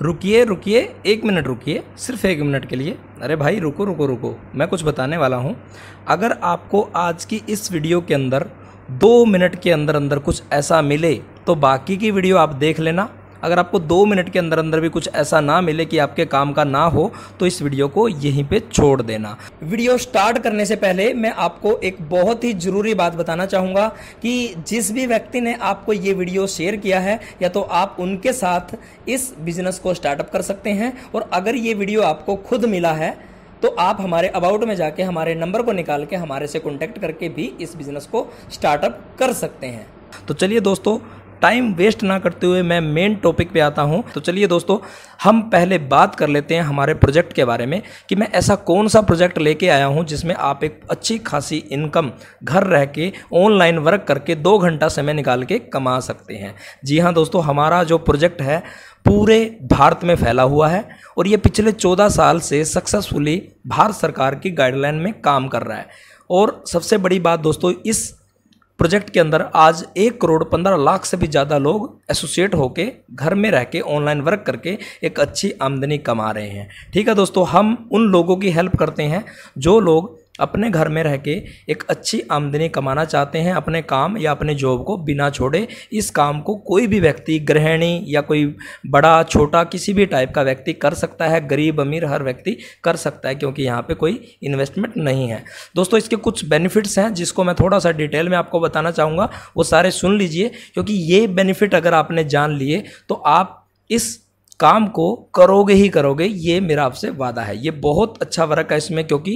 रुकिए रुकिए, 1 मिनट रुकिए, सिर्फ 1 मिनट के लिए। अरे भाई रुको रुको रुको, मैं कुछ बताने वाला हूँ। अगर आपको आज की इस वीडियो के अंदर 2 मिनट के अंदर अंदर कुछ ऐसा मिले तो बाकी की वीडियो आप देख लेना। अगर आपको 2 मिनट के अंदर अंदर भी कुछ ऐसा ना मिले कि आपके काम का ना हो तो इस वीडियो को यहीं पे छोड़ देना। वीडियो स्टार्ट करने से पहले मैं आपको एक बहुत ही ज़रूरी बात बताना चाहूँगा कि जिस भी व्यक्ति ने आपको ये वीडियो शेयर किया है या तो आप उनके साथ इस बिजनेस को स्टार्टअप कर सकते हैं, और अगर ये वीडियो आपको खुद मिला है तो आप हमारे अबाउट में जाके हमारे नंबर को निकाल के हमारे से कॉन्टैक्ट करके भी इस बिजनेस को स्टार्टअप कर सकते हैं। तो चलिए दोस्तों, टाइम वेस्ट ना करते हुए मैं मेन टॉपिक पे आता हूँ। तो चलिए दोस्तों, हम पहले बात कर लेते हैं हमारे प्रोजेक्ट के बारे में कि मैं ऐसा कौन सा प्रोजेक्ट लेके आया हूँ जिसमें आप एक अच्छी खासी इनकम घर रह के ऑनलाइन वर्क करके 2 घंटा समय निकाल के कमा सकते हैं। जी हाँ दोस्तों, हमारा जो प्रोजेक्ट है पूरे भारत में फैला हुआ है और ये पिछले 14 साल से सक्सेसफुली भारत सरकार की गाइडलाइन में काम कर रहा है। और सबसे बड़ी बात दोस्तों, इस प्रोजेक्ट के अंदर आज 1,15,00,000 से भी ज़्यादा लोग एसोसिएट होके घर में रह के ऑनलाइन वर्क करके एक अच्छी आमदनी कमा रहे हैं। ठीक है दोस्तों, हम उन लोगों की हेल्प करते हैं जो लोग अपने घर में रह के एक अच्छी आमदनी कमाना चाहते हैं, अपने काम या अपने जॉब को बिना छोड़े। इस काम को कोई भी व्यक्ति, गृहिणी या कोई बड़ा छोटा किसी भी टाइप का व्यक्ति कर सकता है, गरीब अमीर हर व्यक्ति कर सकता है, क्योंकि यहाँ पे कोई इन्वेस्टमेंट नहीं है। दोस्तों, इसके कुछ बेनिफिट्स हैं जिसको मैं थोड़ा सा डिटेल में आपको बताना चाहूँगा, वो सारे सुन लीजिए, क्योंकि ये बेनिफिट अगर आपने जान लिए तो आप इस काम को करोगे ही करोगे, ये मेरा आपसे वादा है। ये बहुत अच्छा वर्क है इसमें, क्योंकि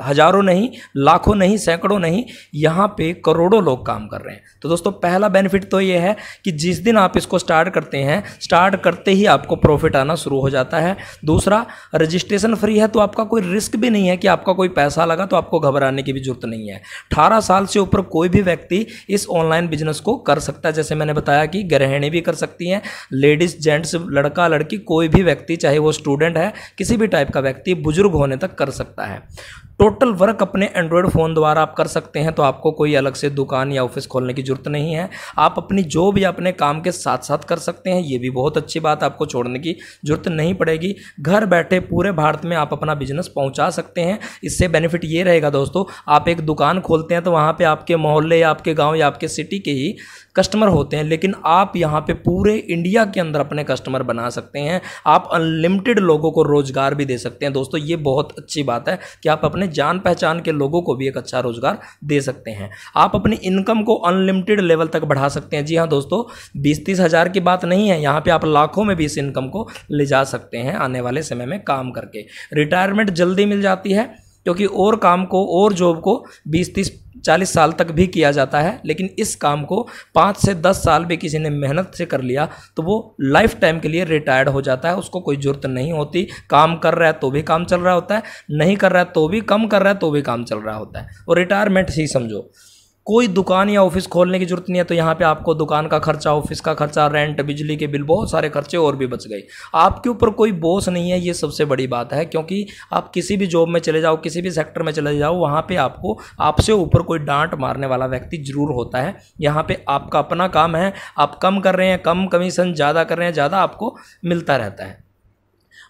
हजारों नहीं, लाखों नहीं, सैकड़ों नहीं, यहाँ पे करोड़ों लोग काम कर रहे हैं। तो दोस्तों, पहला बेनिफिट तो ये है कि जिस दिन आप इसको स्टार्ट करते हैं, स्टार्ट करते ही आपको प्रॉफिट आना शुरू हो जाता है। दूसरा, रजिस्ट्रेशन फ्री है, तो आपका कोई रिस्क भी नहीं है कि आपका कोई पैसा लगा तो आपको घबराने की भी जरूरत नहीं है। 18 साल से ऊपर कोई भी व्यक्ति इस ऑनलाइन बिजनेस को कर सकता है। जैसे मैंने बताया कि गृहिणी भी कर सकती हैं, लेडीज जेंट्स, लड़का लड़की, कोई भी व्यक्ति, चाहे वो स्टूडेंट है, किसी भी टाइप का व्यक्ति, बुजुर्ग होने तक कर सकता है। टोटल वर्क अपने एंड्रॉयड फ़ोन द्वारा आप कर सकते हैं, तो आपको कोई अलग से दुकान या ऑफिस खोलने की जरूरत नहीं है। आप अपनी जॉब या अपने काम के साथ साथ कर सकते हैं, ये भी बहुत अच्छी बात, आपको छोड़ने की जरूरत नहीं पड़ेगी। घर बैठे पूरे भारत में आप अपना बिजनेस पहुंचा सकते हैं। इससे बेनिफिट ये रहेगा दोस्तों, आप एक दुकान खोलते हैं तो वहाँ पे आपके मोहल्ले या आपके गाँव या आपके सिटी के ही कस्टमर होते हैं, लेकिन आप यहाँ पे पूरे इंडिया के अंदर अपने कस्टमर बना सकते हैं। आप अनलिमिटेड लोगों को रोजगार भी दे सकते हैं। दोस्तों, ये बहुत अच्छी बात है कि आप अपने जान पहचान के लोगों को भी एक अच्छा रोजगार दे सकते हैं। आप अपनी इनकम को अनलिमिटेड लेवल तक बढ़ा सकते हैं। जी हाँ दोस्तों, 20-30 हज़ार की बात नहीं है, यहाँ पे आप लाखों में भी इस इनकम को ले जा सकते हैं आने वाले समय में काम करके। रिटायरमेंट जल्दी मिल जाती है, क्योंकि और काम को और जॉब को 20-30-40 साल तक भी किया जाता है, लेकिन इस काम को 5 से 10 साल भी किसी ने मेहनत से कर लिया तो वो लाइफ टाइम के लिए रिटायर्ड हो जाता है। उसको कोई ज़रूरत नहीं होती, काम कर रहा है तो भी काम चल रहा होता है, नहीं कर रहा है तो भी, कम कर रहा है तो भी काम चल रहा होता है। और रिटायरमेंट ही समझो, कोई दुकान या ऑफिस खोलने की जरूरत नहीं है, तो यहाँ पे आपको दुकान का खर्चा, ऑफिस का खर्चा, रेंट, बिजली के बिल, बहुत सारे खर्चे और भी बच गए। आपके ऊपर कोई बॉस नहीं है, ये सबसे बड़ी बात है, क्योंकि आप किसी भी जॉब में चले जाओ, किसी भी सेक्टर में चले जाओ, वहाँ पे आपको आपसे ऊपर कोई डांट मारने वाला व्यक्ति जरूर होता है। यहाँ पे आपका अपना काम है, आप कम कर रहे हैं कम कमीशन, ज़्यादा कर रहे हैं ज़्यादा, आपको मिलता रहता है।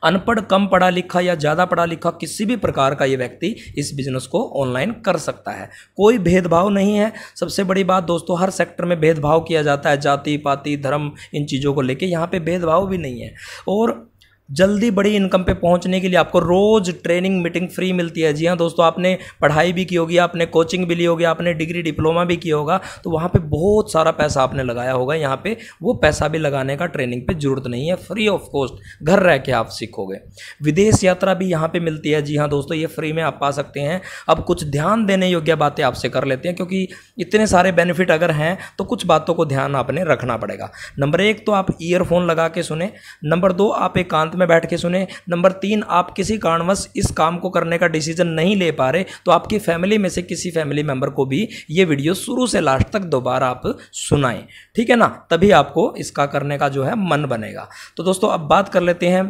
अनपढ़, कम पढ़ा लिखा या ज़्यादा पढ़ा लिखा, किसी भी प्रकार का ये व्यक्ति इस बिजनेस को ऑनलाइन कर सकता है। कोई भेदभाव नहीं है। सबसे बड़ी बात दोस्तों, हर सेक्टर में भेदभाव किया जाता है, जाति पाति धर्म इन चीज़ों को लेके, यहाँ पे भेदभाव भी नहीं है। और जल्दी बड़ी इनकम पे पहुंचने के लिए आपको रोज़ ट्रेनिंग मीटिंग फ्री मिलती है। जी हाँ दोस्तों, आपने पढ़ाई भी की होगी, आपने कोचिंग भी ली होगी, आपने डिग्री डिप्लोमा भी किया होगा, तो वहाँ पे बहुत सारा पैसा आपने लगाया होगा। यहाँ पे वो पैसा भी लगाने का ट्रेनिंग पे जरूरत नहीं है, फ्री ऑफ कॉस्ट घर रह के आप सीखोगे। विदेश यात्रा भी यहाँ पे मिलती है। जी हाँ दोस्तों, ये फ्री में आप पा सकते हैं। अब कुछ ध्यान देने योग्य बातें आपसे कर लेते हैं, क्योंकि इतने सारे बेनिफिट अगर हैं तो कुछ बातों को ध्यान आपने रखना पड़ेगा। नंबर 1 तो आप ईयरफोन लगा के सुने। नंबर 2 आप एकांत में बैठ के सुने। नंबर 3 आप किसी कारणवश इस काम को करने का डिसीजन नहीं ले पा रहे तो आपकी फैमिली में से किसी फैमिली मेंबर को भी ये वीडियो शुरू से लास्ट तक दोबारा आप सुनाएं, ठीक है ना, तभी आपको इसका करने का जो है मन बनेगा। तो दोस्तों, अब बात कर लेते हैं।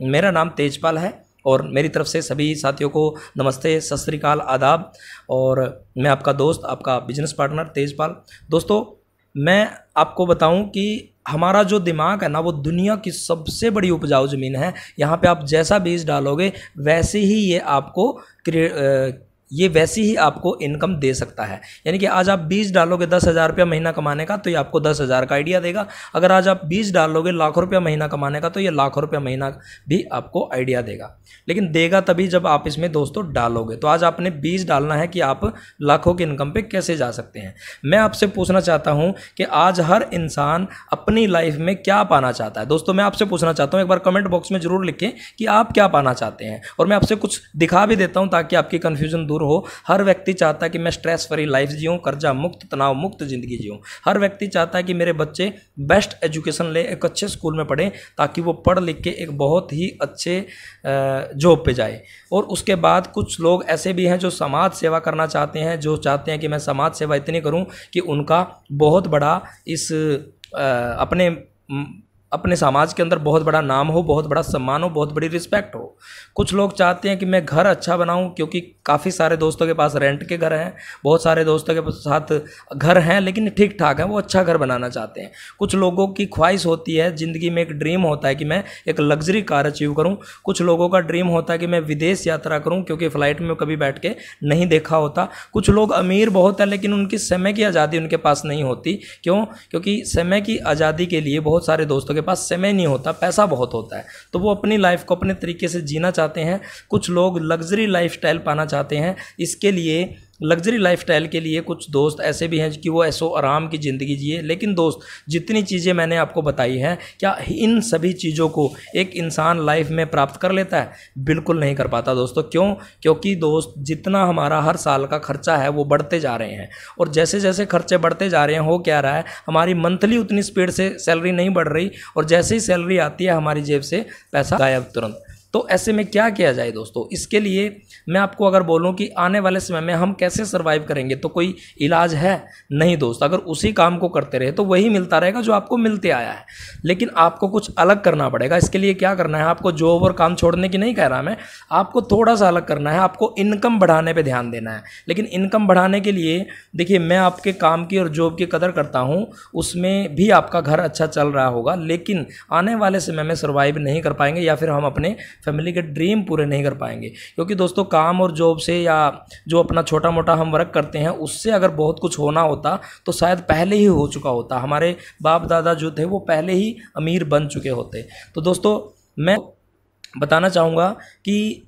मेरा नाम तेजपाल है और मेरी तरफ से सभी साथियों को नमस्ते, सत श्री अकाल, आदाब। और मैं आपका दोस्त, आपका बिजनेस पार्टनर तेजपाल। दोस्तों, मैं आपको बताऊं कि हमारा जो दिमाग है ना वो दुनिया की सबसे बड़ी उपजाऊ ज़मीन है। यहाँ पे आप जैसा बीज डालोगे वैसे ही ये वैसी ही आपको इनकम दे सकता है। यानी कि आज आप बीज डालोगे 10,000 रुपया महीना कमाने का, तो ये आपको 10,000 का आइडिया देगा। अगर आज आप बीज डालोगे लाखों रुपया महीना कमाने का, तो ये लाखों रुपया महीना भी आपको आइडिया देगा। लेकिन देगा तभी जब आप इसमें दोस्तों डालोगे। तो आज आपने बीज डालना है कि आप लाखों की इनकम पे कैसे जा सकते हैं। मैं आपसे पूछना चाहता हूँ कि आज हर इंसान अपनी लाइफ में क्या पाना चाहता है। दोस्तों मैं आपसे पूछना चाहता हूँ, एक बार कमेंट बॉक्स में जरूर लिखें कि आप क्या पाना चाहते हैं, और मैं आपसे कुछ दिखा भी देता हूँ ताकि आपकी कन्फ्यूजन दूर हो। हर व्यक्ति चाहता है कि मैं स्ट्रेस फ्री लाइफ जीऊँ, कर्जा मुक्त, तनाव मुक्त ज़िंदगी जीऊँ। हर व्यक्ति चाहता है कि मेरे बच्चे बेस्ट एजुकेशन ले, एक अच्छे स्कूल में पढ़ें, ताकि वो पढ़ लिख के एक बहुत ही अच्छे जॉब पे जाए। और उसके बाद कुछ लोग ऐसे भी हैं जो समाज सेवा करना चाहते हैं, जो चाहते हैं कि मैं समाज सेवा इतनी करूं कि उनका बहुत बड़ा इस अपने समाज के अंदर बहुत बड़ा नाम हो, बहुत बड़ा सम्मान हो, बहुत बड़ी रिस्पेक्ट हो। कुछ लोग चाहते हैं कि मैं घर अच्छा बनाऊं, क्योंकि काफ़ी सारे दोस्तों के पास रेंट के घर हैं, बहुत सारे दोस्तों के साथ घर हैं लेकिन ठीक ठाक हैं, वो अच्छा घर बनाना चाहते हैं। कुछ लोगों की ख्वाहिश होती है, ज़िंदगी में एक ड्रीम होता है कि मैं एक लग्जरी कार अचीव करूँ। कुछ लोगों का ड्रीम होता है कि मैं विदेश यात्रा करूँ, क्योंकि फ़्लाइट में कभी बैठ के नहीं देखा होता। कुछ लोग अमीर बहुत है लेकिन उनकी समय की आज़ादी उनके पास नहीं होती। क्यों? क्योंकि समय की आज़ादी के लिए बहुत सारे दोस्तों के पास समय नहीं होता, पैसा बहुत होता है, तो वो अपनी लाइफ को अपने तरीके से जीना चाहते हैं। कुछ लोग लग्जरी लाइफस्टाइल पाना चाहते हैं। इसके लिए लग्जरी लाइफस्टाइल के लिए कुछ दोस्त ऐसे भी हैं कि वो ऐसो आराम की ज़िंदगी जिए। लेकिन दोस्त, जितनी चीज़ें मैंने आपको बताई हैं, क्या इन सभी चीज़ों को एक इंसान लाइफ में प्राप्त कर लेता है? बिल्कुल नहीं कर पाता दोस्तों। क्यों? क्योंकि दोस्त, जितना हमारा हर साल का खर्चा है वो बढ़ते जा रहे हैं, और जैसे जैसे खर्चे बढ़ते जा रहे हैं, हो क्या रहा है, हमारी मंथली उतनी स्पीड से सैलरी नहीं बढ़ रही, और जैसे ही सैलरी आती है हमारी जेब से पैसा गायब तुरंत। तो ऐसे में क्या किया जाए दोस्तों? इसके लिए मैं आपको अगर बोलूं कि आने वाले समय में हम कैसे सर्वाइव करेंगे, तो कोई इलाज है नहीं दोस्त। अगर उसी काम को करते रहे तो वही मिलता रहेगा जो आपको मिलते आया है। लेकिन आपको कुछ अलग करना पड़ेगा। इसके लिए क्या करना है? आपको जॉब और काम छोड़ने की नहीं कह रहा मैं, आपको थोड़ा सा अलग करना है। आपको इनकम बढ़ाने पर ध्यान देना है। लेकिन इनकम बढ़ाने के लिए देखिए, मैं आपके काम की और जॉब की कदर करता हूँ, उसमें भी आपका घर अच्छा चल रहा होगा, लेकिन आने वाले समय में सर्वाइव नहीं कर पाएंगे, या फिर हम अपने फैमिली के ड्रीम पूरे नहीं कर पाएंगे। क्योंकि दोस्तों, काम और जॉब से या जो अपना छोटा मोटा हम वर्क करते हैं उससे अगर बहुत कुछ होना होता तो शायद पहले ही हो चुका होता। हमारे बाप दादा जो थे वो पहले ही अमीर बन चुके होते। तो दोस्तों, मैं बताना चाहूँगा कि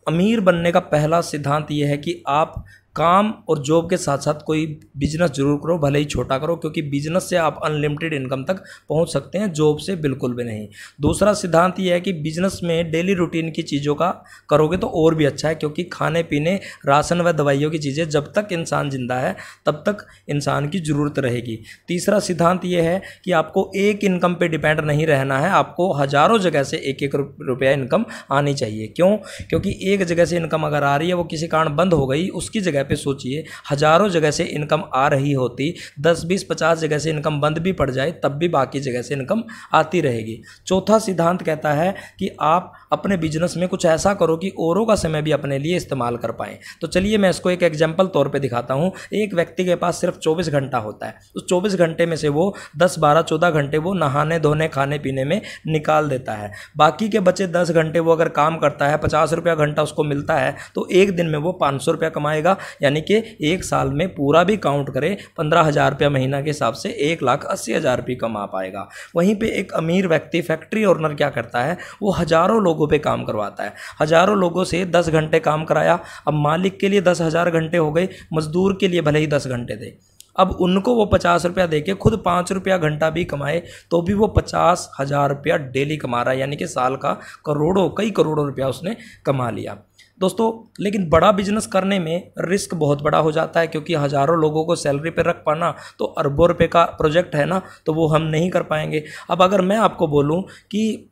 अमीर बनने का पहला सिद्धांत ये है कि आप काम और जॉब के साथ साथ कोई बिजनेस जरूर करो, भले ही छोटा करो, क्योंकि बिजनेस से आप अनलिमिटेड इनकम तक पहुंच सकते हैं, जॉब से बिल्कुल भी नहीं। दूसरा सिद्धांत यह है कि बिजनेस में डेली रूटीन की चीज़ों का करोगे तो और भी अच्छा है, क्योंकि खाने पीने, राशन व दवाइयों की चीज़ें जब तक इंसान जिंदा है तब तक इंसान की ज़रूरत रहेगी। तीसरा सिद्धांत यह है कि आपको एक इनकम पर डिपेंड नहीं रहना है, आपको हज़ारों जगह से एक एक रुपया इनकम आनी चाहिए। क्यों? क्योंकि एक जगह से इनकम अगर आ रही है, वो किसी कारण बंद हो गई, उसकी जगह पे सोचिए हजारों जगह से इनकम आ रही होती, 10, 20, 50 जगह से इनकम बंद भी पड़ जाए तब भी बाकी जगह से इनकम आती रहेगी। चौथा सिद्धांत कहता है कि आप अपने बिजनेस में कुछ ऐसा करो कि औरों का समय भी अपने लिए इस्तेमाल कर पाएं। तो चलिए मैं इसको एक एग्जाम्पल तौर पे दिखाता हूं। एक व्यक्ति के पास सिर्फ 24 घंटा होता है। उस 24 घंटे में से वो 10, 12, 14 घंटे वो नहाने धोने, खाने पीने में निकाल देता है। बाकी के बचे 10 घंटे वो अगर काम करता है, 50 रुपया घंटा उसको मिलता है, तो एक दिन में वो 500 रुपया कमाएगा। यानी कि एक साल में पूरा भी काउंट करें 15,000 रुपया महीना के हिसाब से 1,80,000 रुपये कमा पाएगा। वहीं पे एक अमीर व्यक्ति, फैक्ट्री ओनर क्या करता है, वो हजारों लोगों पे काम करवाता है। हजारों लोगों से 10 घंटे काम कराया, अब मालिक के लिए 10,000 घंटे हो गए, मजदूर के लिए भले ही 10 घंटे थे। अब उनको वो 50 रुपया दे के खुद 5 रुपया घंटा भी कमाए तो भी वो 50,000 रुपया डेली कमा रहा है। यानी कि साल का कई करोड़ों रुपया उसने कमा लिया दोस्तों। लेकिन बड़ा बिजनेस करने में रिस्क बहुत बड़ा हो जाता है, क्योंकि हज़ारों लोगों को सैलरी पे रख पाना तो अरबों रुपए का प्रोजेक्ट है ना, तो वो हम नहीं कर पाएंगे। अब अगर मैं आपको बोलूं कि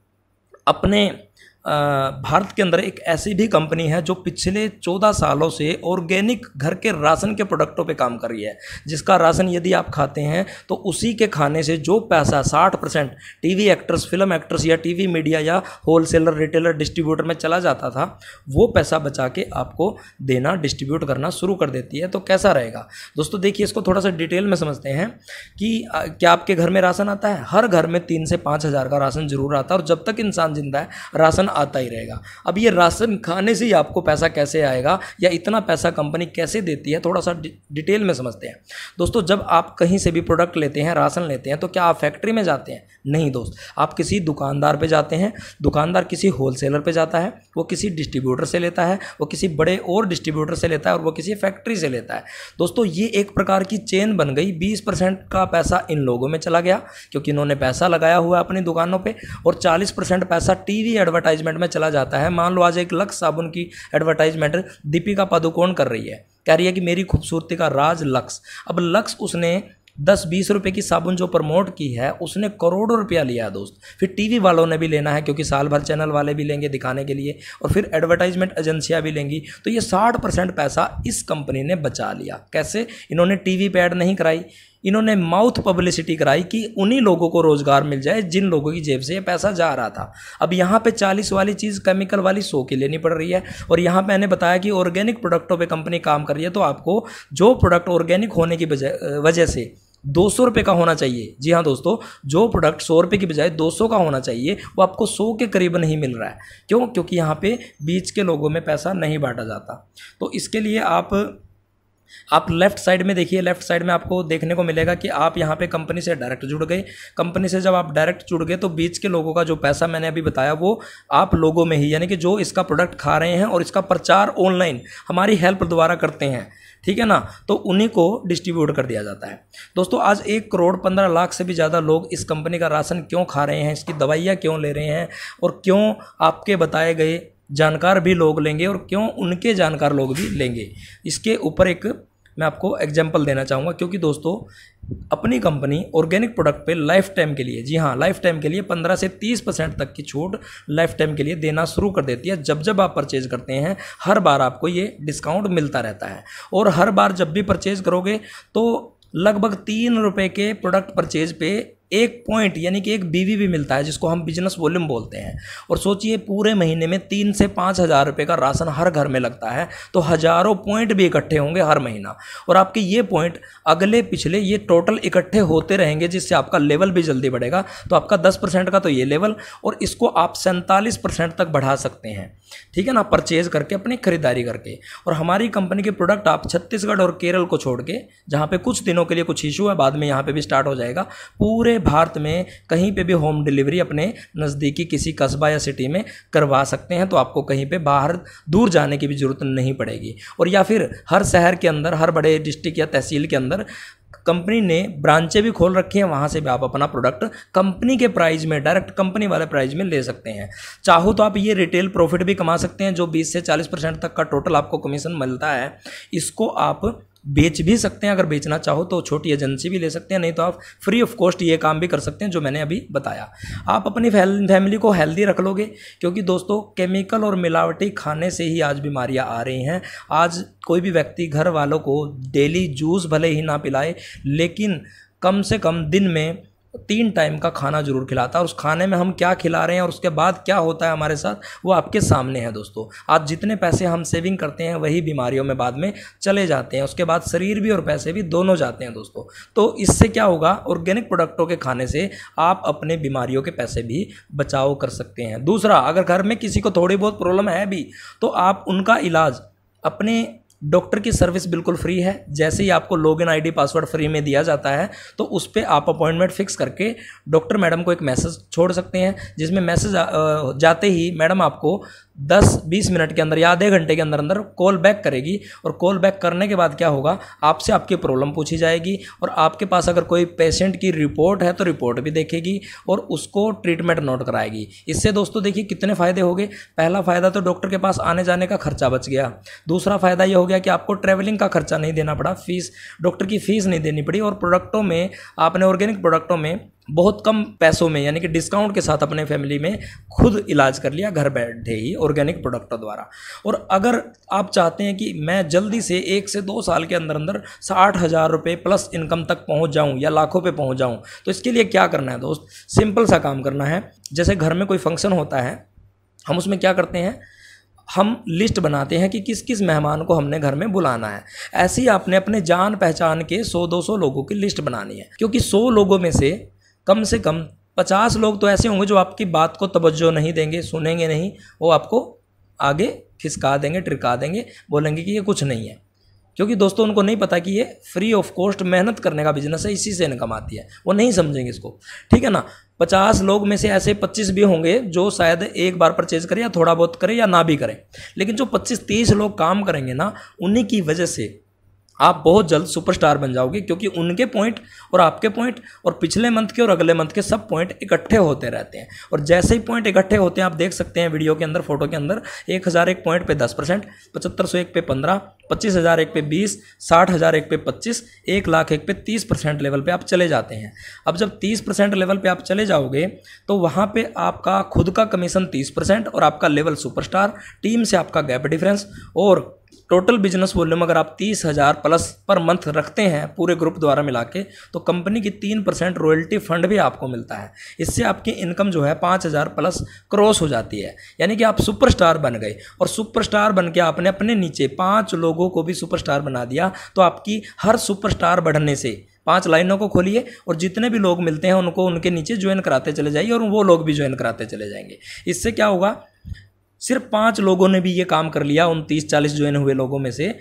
अपने भारत के अंदर एक ऐसी भी कंपनी है जो पिछले 14 सालों से ऑर्गेनिक घर के राशन के प्रोडक्टों पे काम कर रही है, जिसका राशन यदि आप खाते हैं तो उसी के खाने से जो पैसा 60% टीवी एक्टर्स, फिल्म एक्टर्स या टीवी मीडिया या होलसेलर, रिटेलर, डिस्ट्रीब्यूटर में चला जाता था, वो पैसा बचा के आपको देना, डिस्ट्रीब्यूट करना शुरू कर देती है। तो कैसा रहेगा दोस्तों, देखिए इसको थोड़ा सा डिटेल में समझते हैं कि क्या आपके घर में राशन आता है? हर घर में 3 से 5 हज़ार का राशन जरूर आता है, और जब तक इंसान जिंदा है राशन आता ही रहेगा। अब ये राशन खाने से ही आपको पैसा कैसे आएगा या इतना पैसा कंपनी कैसे देती है, थोड़ा सा डिटेल में समझते हैं दोस्तों। जब आप कहीं से भी प्रोडक्ट लेते हैं, राशन लेते हैं, तो क्या आप फैक्ट्री में जाते हैं? नहीं दोस्त, आप किसी दुकानदार पे जाते हैं, दुकानदार किसी होलसेलर पे जाता है, वो किसी डिस्ट्रीब्यूटर से लेता है, वो किसी बड़े और डिस्ट्रीब्यूटर से लेता है, और वो किसी फैक्ट्री से लेता है। दोस्तों ये एक प्रकार की चेन बन गई। 20% का पैसा इन लोगों में चला गया क्योंकि इन्होंने पैसा लगाया हुआ है अपनी दुकानों पे, और 40% पैसा टीवी एडवर्टाइजमेंट में चला जाता है। मान लो आज एक लक्स साबुन की एडवर्टाइजमेंट दीपिका पादुकोण कर रही है, कह रही है कि मेरी खूबसूरती का राज लक्स। अब लक्स उसने 10-20 रुपए की साबुन जो प्रमोट की है, उसने करोड़ों रुपया लिया है दोस्त। फिर टीवी वालों ने भी लेना है क्योंकि साल भर चैनल वाले भी लेंगे दिखाने के लिए, और फिर एडवर्टाइजमेंट एजेंसियां भी लेंगी। तो ये 60% पैसा इस कंपनी ने बचा लिया। कैसे? इन्होंने टीवी पे ऐड नहीं कराई, इन्होंने माउथ पब्लिसिटी कराई कि उन्हीं लोगों को रोजगार मिल जाए जिन लोगों की जेब से ये पैसा जा रहा था। अब यहाँ पे 40 वाली चीज़ केमिकल वाली 100 की लेनी पड़ रही है, और यहाँ मैंने बताया कि ऑर्गेनिक प्रोडक्टों पे कंपनी काम कर रही है। तो आपको जो प्रोडक्ट ऑर्गेनिक होने की वजह से 200 रुपये का होना चाहिए, जी हाँ दोस्तों, जो प्रोडक्ट 100 रुपये की बजाय 200 का होना चाहिए, वो आपको 100 के करीब नहीं मिल रहा है। क्यों? क्योंकि यहाँ पे बीच के लोगों में पैसा नहीं बांटा जाता। तो इसके लिए आप लेफ्ट साइड में देखिए, लेफ्ट साइड में आपको देखने को मिलेगा कि आप यहाँ पे कंपनी से डायरेक्ट जुड़ गए। कंपनी से जब आप डायरेक्ट जुड़ गए तो बीच के लोगों का जो पैसा मैंने अभी बताया वो आप लोगों में ही, यानी कि जो इसका प्रोडक्ट खा रहे हैं और इसका प्रचार ऑनलाइन हमारी हेल्प द्वारा करते हैं, ठीक है ना, तो उन्हीं को डिस्ट्रीब्यूट कर दिया जाता है। दोस्तों आज 1,15,00,000 से भी ज़्यादा लोग इस कंपनी का राशन क्यों खा रहे हैं, इसकी दवाइयाँ क्यों ले रहे हैं, और क्यों आपके बताए गए जानकार भी लोग लेंगे और क्यों उनके जानकार लोग भी लेंगे, इसके ऊपर एक मैं आपको एग्जांपल देना चाहूँगा। क्योंकि दोस्तों अपनी कंपनी ऑर्गेनिक प्रोडक्ट पे लाइफ टाइम के लिए, जी हाँ लाइफ टाइम के लिए 15 से 30% तक की छूट लाइफ टाइम के लिए देना शुरू कर देती है। जब जब आप परचेज करते हैं हर बार आपको ये डिस्काउंट मिलता रहता है, और हर बार जब भी परचेज करोगे तो लगभग 3 रुपये के प्रोडक्ट परचेज पे 1 पॉइंट यानी कि 1 BV भी मिलता है, जिसको हम बिजनेस वॉल्यूम बोलते हैं। और सोचिए पूरे महीने में 3 से 5 हज़ार रुपये का राशन हर घर में लगता है, तो हज़ारों पॉइंट भी इकट्ठे होंगे हर महीना, और आपके ये पॉइंट अगले पिछले ये टोटल इकट्ठे होते रहेंगे, जिससे आपका लेवल भी जल्दी बढ़ेगा। तो आपका 10% का तो ये लेवल, और इसको आप 47% तक बढ़ा सकते हैं, ठीक है ना, परचेज करके, अपनी खरीदारी करके। और हमारी कंपनी के प्रोडक्ट आप छत्तीसगढ़ और केरल को छोड़ के, जहाँ पे कुछ दिनों के लिए कुछ इशू है, बाद में यहाँ पे भी स्टार्ट हो जाएगा, पूरे भारत में कहीं पे भी होम डिलीवरी अपने नज़दीकी किसी कस्बा या सिटी में करवा सकते हैं। तो आपको कहीं पे बाहर दूर जाने की भी ज़रूरत नहीं पड़ेगी। और या फिर हर शहर के अंदर, हर बड़े डिस्ट्रिक्ट या तहसील के अंदर कंपनी ने ब्रांचें भी खोल रखी हैं, वहाँ से भी आप अपना प्रोडक्ट कंपनी के प्राइस में, डायरेक्ट कंपनी वाले प्राइस में ले सकते हैं। चाहो तो आप ये रिटेल प्रॉफिट भी कमा सकते हैं, जो 20 से 40% तक का टोटल आपको कमीशन मिलता है, इसको आप बेच भी सकते हैं। अगर बेचना चाहो तो छोटी एजेंसी भी ले सकते हैं, नहीं तो आप फ्री ऑफ कॉस्ट ये काम भी कर सकते हैं जो मैंने अभी बताया। आप अपनी फैमिली को हेल्दी रख लोगे, क्योंकि दोस्तों केमिकल और मिलावटी खाने से ही आज बीमारियां आ रही हैं। आज कोई भी व्यक्ति घर वालों को डेली जूस भले ही ना पिलाए, लेकिन कम से कम दिन में 3 टाइम का खाना जरूर खिलाता है, और उस खाने में हम क्या खिला रहे हैं और उसके बाद क्या होता है हमारे साथ, वो आपके सामने है दोस्तों। आज जितने पैसे हम सेविंग करते हैं वही बीमारियों में बाद में चले जाते हैं, उसके बाद शरीर भी और पैसे भी दोनों जाते हैं दोस्तों। तो इससे क्या होगा, ऑर्गेनिक प्रोडक्टों के खाने से आप अपने बीमारियों के पैसे भी बचाव कर सकते हैं। दूसरा, अगर घर में किसी को थोड़ी बहुत प्रॉब्लम है भी, तो आप उनका इलाज अपने डॉक्टर की सर्विस बिल्कुल फ्री है। जैसे ही आपको लॉगिन आईडी पासवर्ड फ्री में दिया जाता है, तो उस पर आप अपॉइंटमेंट फिक्स करके डॉक्टर मैडम को एक मैसेज छोड़ सकते हैं, जिसमें मैसेज जाते ही मैडम आपको 10-20 मिनट के अंदर या आधे घंटे के अंदर अंदर कॉल बैक करेगी। और कॉल बैक करने के बाद क्या होगा, आपसे आपकी प्रॉब्लम पूछी जाएगी, और आपके पास अगर कोई पेशेंट की रिपोर्ट है तो रिपोर्ट भी देखेगी और उसको ट्रीटमेंट नोट कराएगी। इससे दोस्तों देखिए कितने फ़ायदे हो गए। पहला फ़ायदा तो डॉक्टर के पास आने जाने का खर्चा बच गया। दूसरा फ़ायदा ये हो गया कि आपको ट्रैवलिंग का खर्चा नहीं देना पड़ा, फीस, डॉक्टर की फ़ीस नहीं देनी पड़ी। और प्रोडक्टों में, आपने ऑर्गेनिक प्रोडक्टों में बहुत कम पैसों में यानी कि डिस्काउंट के साथ अपने फैमिली में खुद इलाज कर लिया घर बैठे ही ऑर्गेनिक प्रोडक्टों द्वारा। और अगर आप चाहते हैं कि मैं जल्दी से 1 से 2 साल के अंदर अंदर 60,000 रुपये प्लस इनकम तक पहुंच जाऊं या लाखों पे पहुंच जाऊं, तो इसके लिए क्या करना है दोस्त, सिंपल सा काम करना है। जैसे घर में कोई फंक्शन होता है, हम उसमें क्या करते हैं, हम लिस्ट बनाते हैं कि किस किस मेहमान को हमने घर में बुलाना है। ऐसे ही आपने अपने जान पहचान के 100-200 लोगों की लिस्ट बनानी है, क्योंकि 100 लोगों में से कम 50 लोग तो ऐसे होंगे जो आपकी बात को तवज्जो नहीं देंगे, सुनेंगे नहीं, वो आपको आगे खिसका देंगे, ट्रिका देंगे, बोलेंगे कि ये कुछ नहीं है। क्योंकि दोस्तों उनको नहीं पता कि ये फ्री ऑफ कॉस्ट मेहनत करने का बिजनेस है, इसी से इनकम आती है, वो नहीं समझेंगे इसको, ठीक है ना। 50 लोग में से ऐसे 25 भी होंगे जो शायद एक बार परचेज करें या थोड़ा बहुत करें या ना भी करें, लेकिन जो 25-30 लोग काम करेंगे ना, उन्हीं की वजह से आप बहुत जल्द सुपरस्टार बन जाओगे, क्योंकि उनके पॉइंट और आपके पॉइंट और पिछले मंथ के और अगले मंथ के सब पॉइंट इकट्ठे होते रहते हैं। और जैसे ही पॉइंट इकट्ठे होते हैं, आप देख सकते हैं वीडियो के अंदर, फोटो के अंदर, 1000 एक पॉइंट पे 10%, 7500 एक पे 15%, 25,000 एक पे 20%, 60,000 एक पे 25%, 1 लाख एक पे 30% लेवल पे आप चले जाते हैं। अब जब 30% लेवल पे आप चले जाओगे तो वहाँ पे आपका खुद का कमीशन 30% और आपका लेवल सुपरस्टार, टीम से आपका गैप डिफरेंस, और टोटल बिजनेस वॉल्यूम अगर आप 30,000 प्लस पर मंथ रखते हैं पूरे ग्रुप द्वारा मिला के, तो कंपनी की 3% रॉयल्टी फंड भी आपको मिलता है। इससे आपकी इनकम जो है 5,000 प्लस क्रॉस हो जाती है, यानी कि आप सुपरस्टार बन गए। और सुपरस्टार बन के आपने अपने नीचे 5 लोगों को भी सुपरस्टार बना दिया, तो आपकी हर सुपरस्टार बढ़ने से 5 लाइनों को खोलिए और जितने भी लोग मिलते हैं उनको उनके नीचे ज्वाइन कराते चले जाइए, और वो लोग भी ज्वाइन कराते चले जाएंगे। इससे क्या होगा, सिर्फ 5 लोगों ने भी ये काम कर लिया उन 30-40 ज्वाइन हुए लोगों में से,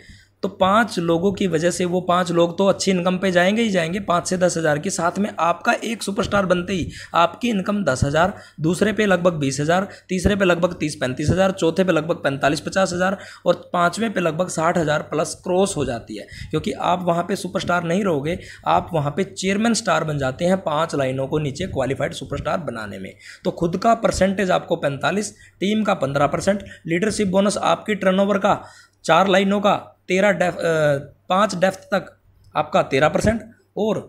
तो 5 लोगों की वजह से वो 5 लोग तो अच्छी इनकम पे जाएंगे ही जाएंगे, 5 से 10,000 की। साथ में आपका एक सुपरस्टार बनते ही आपकी इनकम 10,000, दूसरे पे लगभग 20,000, तीसरे पे लगभग 30-35,000, चौथे पे लगभग 45-50,000 और 5वें पे लगभग 60,000 प्लस क्रॉस हो जाती है। क्योंकि आप वहाँ पे सुपरस्टार नहीं रहोगे, आप वहाँ पे चेयरमैन स्टार बन जाते हैं 5 लाइनों को नीचे क्वालिफाइड सुपरस्टार बनाने में। तो खुद का परसेंटेज आपको 45, टीम का 15%, लीडरशिप बोनस आपकी टर्नओवर का 4 लाइनों का 5 डेप्थ तक आपका 13%, और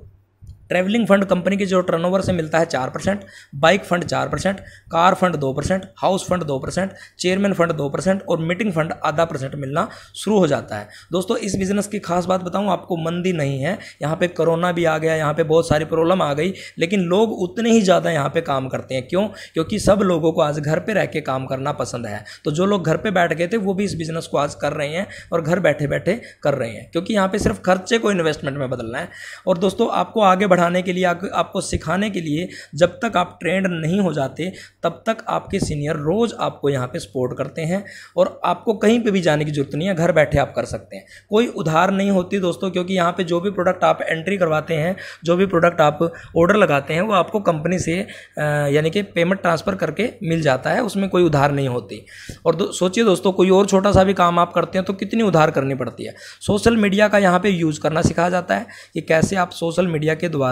ट्रैवलिंग फंड कंपनी के जो टर्नओवर से मिलता है 4%, bike fund 4%, car fund 2%, house fund 2%, chairman fund 2% और मीटिंग फंड आधा % मिलना शुरू हो जाता है। दोस्तों इस बिज़नेस की खास बात बताऊं आपको, मंदी नहीं है, यहाँ पे कोरोना भी आ गया, यहाँ पे बहुत सारी प्रॉब्लम आ गई, लेकिन लोग उतने ही ज़्यादा यहाँ पे काम करते हैं। क्यों? क्योंकि सब लोगों को आज घर पर रह के काम करना पसंद है। तो जो लोग घर पर बैठ गए थे वो भी इस बिज़नेस को आज कर रहे हैं और घर बैठे बैठे कर रहे हैं, क्योंकि यहाँ पर सिर्फ खर्चे को इन्वेस्टमेंट में बदलना है। और दोस्तों आपको आगे बढ़ाने के लिए, आपको सिखाने के लिए, जब तक आप ट्रेंड नहीं हो जाते तब तक आपके सीनियर रोज आपको यहाँ पे सपोर्ट करते हैं, और आपको कहीं पे भी जाने की जरूरत नहीं है, घर बैठे आप कर सकते हैं। कोई उधार नहीं होती दोस्तों, क्योंकि यहाँ पे जो भी प्रोडक्ट आप एंट्री करवाते हैं, जो भी प्रोडक्ट आप ऑर्डर लगाते हैं, वो आपको कंपनी से यानी कि पेमेंट ट्रांसफ़र करके मिल जाता है, उसमें कोई उधार नहीं होती। और सोचिए दोस्तों, कोई और छोटा सा भी काम आप करते हैं तो कितनी उधार करनी पड़ती है। सोशल मीडिया का यहाँ पे यूज़ करना सिखाया जाता है कि कैसे आप सोशल मीडिया के द्वारा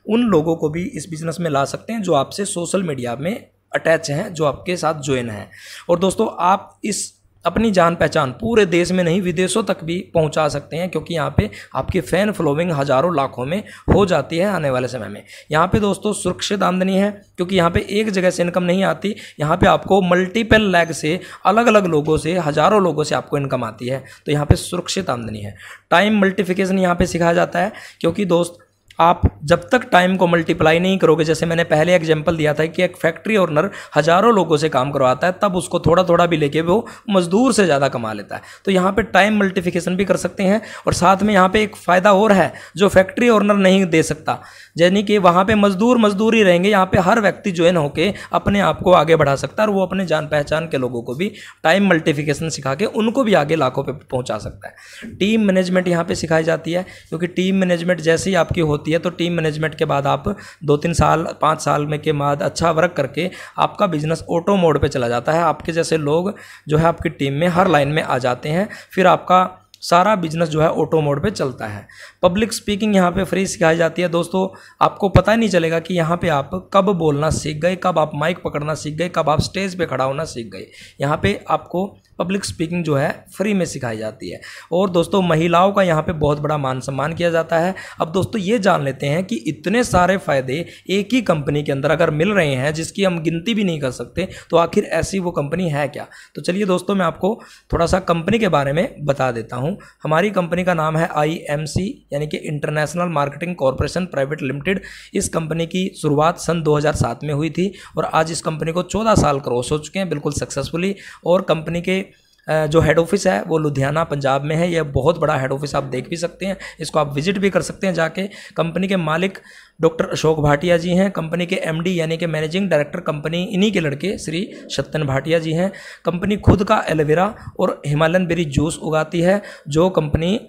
उन लोगों को भी इस बिज़नेस में ला सकते हैं जो आपसे सोशल मीडिया में अटैच हैं, जो आपके साथ ज्वाइन हैं। और दोस्तों आप इस अपनी जान पहचान पूरे देश में नहीं, विदेशों तक भी पहुंचा सकते हैं, क्योंकि यहाँ पे आपकी फ़ैन फॉलोइंग हज़ारों लाखों में हो जाती है आने वाले समय में। यहाँ पे दोस्तों सुरक्षित आमदनी है, क्योंकि यहाँ पे एक जगह से इनकम नहीं आती, यहाँ पे आपको मल्टीपल लेग से, अलग अलग लोगों से, हज़ारों लोगों से आपको इनकम आती है। तो यहाँ पर सुरक्षित आमदनी है। टाइम मल्टीप्लिकेशन यहाँ पर सिखाया जाता है, क्योंकि दोस्त आप जब तक टाइम को मल्टीप्लाई नहीं करोगे, जैसे मैंने पहले एग्जांपल दिया था कि एक फैक्ट्री ओनर हज़ारों लोगों से काम करवाता है, तब उसको थोड़ा थोड़ा भी लेके वो मजदूर से ज़्यादा कमा लेता है। तो यहाँ पे टाइम मल्टीप्लिकेशन भी कर सकते हैं। और साथ में यहाँ पे एक फ़ायदा और है जो फैक्ट्री ओनर नहीं दे सकता, यानी कि वहाँ पे मजदूर ही रहेंगे। यहाँ पे हर व्यक्ति ज्वाइन होकर अपने आप को आगे बढ़ा सकता है, और वो अपने जान पहचान के लोगों को भी टाइम मल्टीप्लिकेशन सिखा के उनको भी आगे लाखों पे पहुँचा सकता है। टीम मैनेजमेंट यहाँ पे सिखाई जाती है, क्योंकि टीम मैनेजमेंट जैसे ही आपकी होती है तो टीम मैनेजमेंट के बाद आप 2-3 साल 5 साल में के बाद अच्छा वर्क करके आपका बिजनेस ऑटो मोड पे चला जाता है। आपके जैसे लोग जो है आपकी टीम में हर लाइन में आ जाते हैं, फिर आपका सारा बिजनेस जो है ऑटो मोड पे चलता है। पब्लिक स्पीकिंग यहाँ पे फ्री सिखाई जाती है। दोस्तों आपको पता नहीं चलेगा कि यहाँ पे आप कब बोलना सीख गए, कब आप माइक पकड़ना सीख गए, कब आप स्टेज पे खड़ा होना सीख गए। यहाँ पे आपको पब्लिक स्पीकिंग जो है फ्री में सिखाई जाती है। और दोस्तों महिलाओं का यहाँ पे बहुत बड़ा मान सम्मान किया जाता है। अब दोस्तों ये जान लेते हैं कि इतने सारे फायदे एक ही कंपनी के अंदर अगर मिल रहे हैं जिसकी हम गिनती भी नहीं कर सकते, तो आखिर ऐसी वो कंपनी है क्या। तो चलिए दोस्तों मैं आपको थोड़ा सा कंपनी के बारे में बता देता हूँ। हमारी कंपनी का नाम है IMC यानी कि international marketing corporation private limited. इस कंपनी की शुरुआत सन 2007 में हुई थी और आज इस कंपनी को 14 साल क्रॉस हो चुके हैं बिल्कुल सक्सेसफुली। और कंपनी के जो हेड ऑफिस है वो लुधियाना पंजाब में है। यह बहुत बड़ा हेड ऑफिस आप देख भी सकते हैं, इसको आप विजिट भी कर सकते हैं जाके। कंपनी के मालिक डॉक्टर अशोक भाटिया जी हैं। कंपनी के MD यानी कि मैनेजिंग डायरेक्टर कंपनी इन्हीं के लड़के श्री सत्यन भाटिया जी हैं। कंपनी खुद का एलोवेरा और हिमालयन बेरी जूस उगाती है, जो कंपनी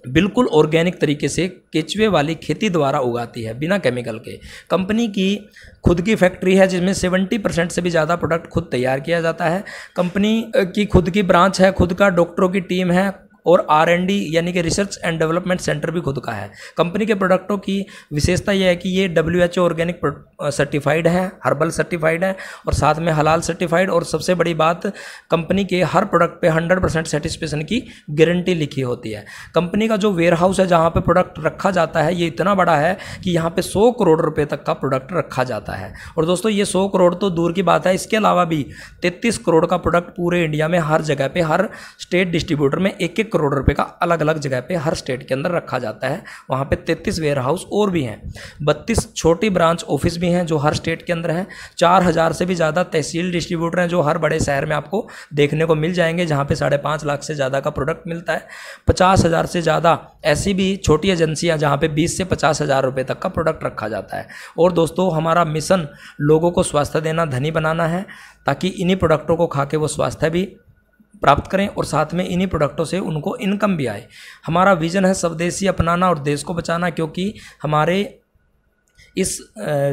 बिल्कुल ऑर्गेनिक तरीके से केचुए वाली खेती द्वारा उगाती है बिना केमिकल के। कंपनी की खुद की फैक्ट्री है जिसमें 70% से भी ज़्यादा प्रोडक्ट खुद तैयार किया जाता है। कंपनी की खुद की ब्रांच है, खुद का डॉक्टरों की टीम है और R&D यानी कि रिसर्च एंड डेवलपमेंट सेंटर भी खुद का है। कंपनी के प्रोडक्टों की विशेषता यह है कि ये WHO ऑर्गेनिक सर्टिफाइड है, हर्बल सर्टिफाइड है और साथ में हलाल सर्टिफाइड। और सबसे बड़ी बात, कंपनी के हर प्रोडक्ट पे 100% सेटिस्फेक्शन की गारंटी लिखी होती है। कंपनी का जो वेयर हाउस है जहाँ पे प्रोडक्ट रखा जाता है ये इतना बड़ा है कि यहाँ पे 100 करोड़ रुपये तक का प्रोडक्ट रखा जाता है। और दोस्तों ये 100 करोड़ तो दूर की बात है, इसके अलावा भी 33 करोड़ का प्रोडक्ट पूरे इंडिया में हर जगह पे, हर स्टेट डिस्ट्रीब्यूटर में 1-1 करोड़ रुपए का अलग अलग जगह पे हर स्टेट के अंदर रखा जाता है। वहाँ पे 33 वेयर हाउस और भी हैं, 32 छोटी ब्रांच ऑफिस भी हैं जो हर स्टेट के अंदर हैं। 4000 से भी ज़्यादा तहसील डिस्ट्रीब्यूटर हैं जो हर बड़े शहर में आपको देखने को मिल जाएंगे, जहाँ पे 5.5 लाख से ज़्यादा का प्रोडक्ट मिलता है। 50,000 से ज़्यादा ऐसी भी छोटी एजेंसियाँ जहाँ पे 20 से 50,000 रुपये तक का प्रोडक्ट रखा जाता है। और दोस्तों हमारा मिशन लोगों को स्वास्थ्य देना, धनी बनाना है, ताकि इन्हीं प्रोडक्टों को खा के वो स्वास्थ्य भी प्राप्त करें और साथ में इन्हीं प्रोडक्टों से उनको इनकम भी आए। हमारा विजन है स्वदेशी अपनाना और देश को बचाना, क्योंकि हमारे इस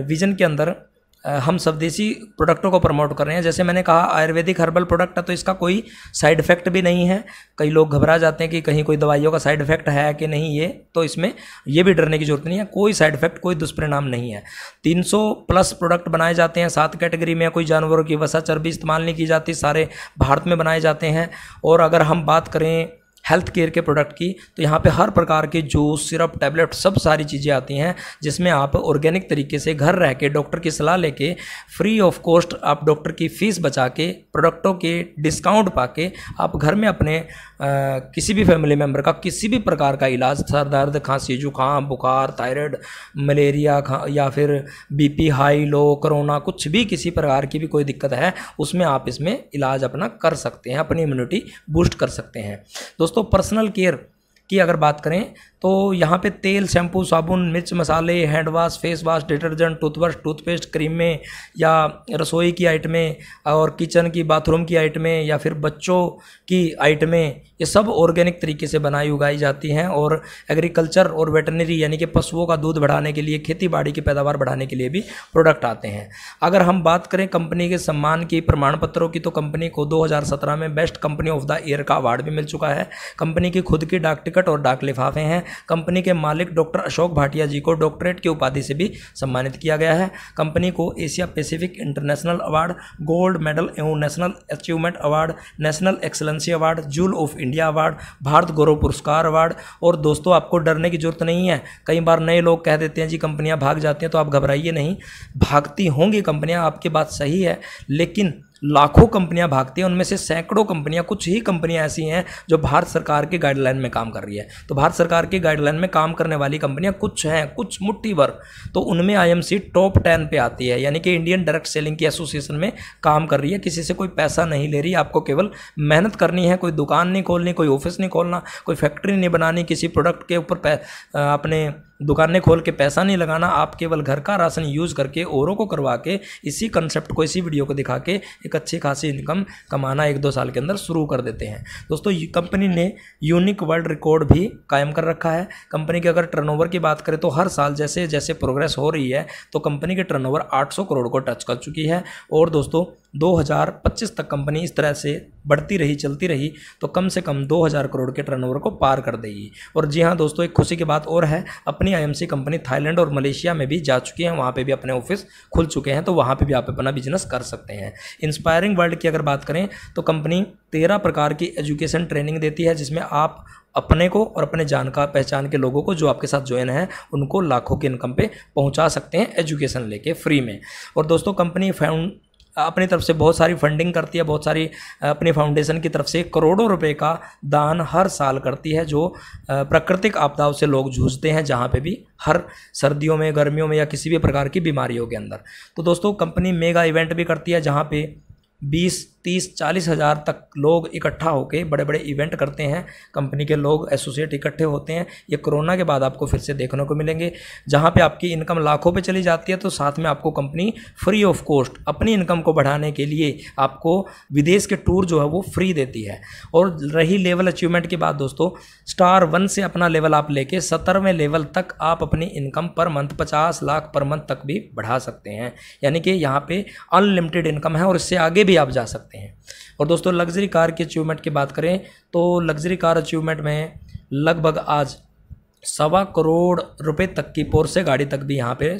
विजन के अंदर हम स्वदेशी प्रोडक्टों को प्रमोट कर रहे हैं। जैसे मैंने कहा आयुर्वेदिक हर्बल प्रोडक्ट है तो इसका कोई साइड इफ़ेक्ट भी नहीं है। कई लोग घबरा जाते हैं कि कहीं कोई दवाइयों का साइड इफ़ेक्ट है कि नहीं, ये तो इसमें ये भी डरने की जरूरत नहीं है। कोई साइड इफ़ेक्ट, कोई दुष्परिणाम नहीं है। 300+ प्रोडक्ट बनाए जाते हैं 7 कैटेगरी में। कोई जानवरों की वसा चर्बी इस्तेमाल नहीं की जाती, सारे भारत में बनाए जाते हैं। और अगर हम बात करें हेल्थ केयर के प्रोडक्ट की, तो यहाँ पे हर प्रकार के जूस, सिरप, टैबलेट सब सारी चीज़ें आती हैं, जिसमें आप ऑर्गेनिक तरीके से घर रह के डॉक्टर की सलाह लेके फ्री ऑफ कॉस्ट आप डॉक्टर की फ़ीस बचा के प्रोडक्टों के डिस्काउंट पाके आप घर में अपने किसी भी फैमिली मेम्बर का किसी भी प्रकार का इलाज, सर दर्द, खांसी, जुकाम, बुखार, थायराइड, मलेरिया या फिर BP हाई लो, कोरोना, कुछ भी किसी प्रकार की भी कोई दिक्कत है उसमें आप इसमें इलाज अपना कर सकते हैं, अपनी इम्यूनिटी बूस्ट कर सकते हैं। दोस्तों पर्सनल केयर की अगर बात करें तो यहाँ पे तेल, शैम्पू, साबुन, मिर्च मसाले, hand wash, face wash, detergent, toothbrush, toothpaste, क्रीमें या रसोई की आइटमें और किचन की, बाथरूम की आइटमें या फिर बच्चों की आइटमें, ये सब ऑर्गेनिक तरीके से बनाई उगाई जाती हैं। और एग्रीकल्चर और वेटरनरी यानी कि पशुओं का दूध बढ़ाने के लिए, खेती बाड़ी की पैदावार बढ़ाने के लिए भी प्रोडक्ट आते हैं। अगर हम बात करें कंपनी के सम्मान की, प्रमाण पत्रों की, तो कंपनी को 2017 में best company of the year का अवार्ड भी मिल चुका है। कंपनी की खुद की डाक टिकट और डाक लिफाफे हैं। कंपनी के मालिक डॉक्टर अशोक भाटिया जी को डॉक्टरेट की उपाधि से भी सम्मानित किया गया है। कंपनी को Asia Pacific international award, gold medal एवं national achievement award, national excellency award, jewel of India award, Bharat Gaurav Puraskar award. और दोस्तों आपको डरने की जरूरत नहीं है। कई बार नए लोग कह देते हैं जी कंपनियां भाग जाती हैं, तो आप घबराइए नहीं, भागती होंगी कंपनियां, आपकी बात सही है, लेकिन लाखों कंपनियां भागती हैं, उनमें से सैकड़ों कंपनियां, कुछ ही कंपनियां ऐसी हैं जो भारत सरकार की गाइडलाइन में काम कर रही है। तो भारत सरकार की गाइडलाइन में काम करने वाली कंपनियां कुछ हैं, कुछ मुट्ठी भर, तो उनमें IMC टॉप 10 पे आती है, यानी कि इंडियन डायरेक्ट सेलिंग की एसोसिएशन में काम कर रही है। किसी से कोई पैसा नहीं ले रही, आपको केवल मेहनत करनी है। कोई दुकान नहीं खोलनी, कोई ऑफिस नहीं खोलना, कोई फैक्ट्री नहीं बनानी, किसी प्रोडक्ट के ऊपर अपने दुकानें खोल के पैसा नहीं लगाना। आप केवल घर का राशन यूज़ करके औरों को करवा के इसी कंसेप्ट को, इसी वीडियो को दिखा के एक अच्छी खासी इनकम कमाना 1-2 साल के अंदर शुरू कर देते हैं। दोस्तों कंपनी ने यूनिक वर्ल्ड रिकॉर्ड भी कायम कर रखा है। कंपनी के अगर टर्नओवर की बात करें तो हर साल जैसे जैसे प्रोग्रेस हो रही है तो कंपनी के टर्नओवर 800 करोड़ को टच कर चुकी है। और दोस्तों 2025 तक कंपनी इस तरह से बढ़ती रही, चलती रही, तो कम से कम 2000 करोड़ के टर्नओवर को पार कर देगी। और जी हाँ दोस्तों, एक खुशी की बात और है, अपनी आईएमसी कंपनी थाईलैंड और मलेशिया में भी जा चुकी है, वहाँ पे भी अपने ऑफिस खुल चुके हैं, तो वहाँ पे भी आप अपना बिजनेस कर सकते हैं। इंस्पायरिंग वर्ल्ड की अगर बात करें तो कंपनी 13 प्रकार की एजुकेशन ट्रेनिंग देती है, जिसमें आप अपने को और अपने जानकार पहचान के लोगों को जो आपके साथ ज्वाइन है उनको लाखों की इनकम पे पहुंचा सकते हैं एजुकेशन लेके फ्री में। और दोस्तों कंपनी अपनी तरफ से बहुत सारी फंडिंग करती है, बहुत सारी अपनी फाउंडेशन की तरफ से करोड़ों रुपए का दान हर साल करती है, जो प्राकृतिक आपदाओं से लोग जूझते हैं, जहाँ पे भी हर सर्दियों में, गर्मियों में या किसी भी प्रकार की बीमारियों के अंदर। तो दोस्तों कंपनी मेगा इवेंट भी करती है, जहाँ पे 20, 30, 40 हज़ार तक लोग इकट्ठा होकर बड़े बड़े इवेंट करते हैं। कंपनी के लोग एसोसिएट इकट्ठे होते हैं। ये कोरोना के बाद आपको फिर से देखने को मिलेंगे, जहाँ पे आपकी इनकम लाखों पे चली जाती है, तो साथ में आपको कंपनी फ्री ऑफ कॉस्ट अपनी इनकम को बढ़ाने के लिए आपको विदेश के टूर जो है वो फ्री देती है। और रही लेवल अचीवमेंट की बात दोस्तों, स्टार 1 से अपना लेवल आप लेके 17वें लेवल तक आप अपनी income per month 50 lakh per month तक भी बढ़ा सकते हैं। यानी कि यहाँ पे अनलिमिटेड इनकम है और इससे आगे भी आप जा सकते हैं। और दोस्तों लग्जरी कार की अचीवमेंट की बात करें तो लग्जरी कार अचीवमेंट में लगभग आज 1.25 करोड़ रुपए तक की पोर्शे गाड़ी तक भी यहाँ पे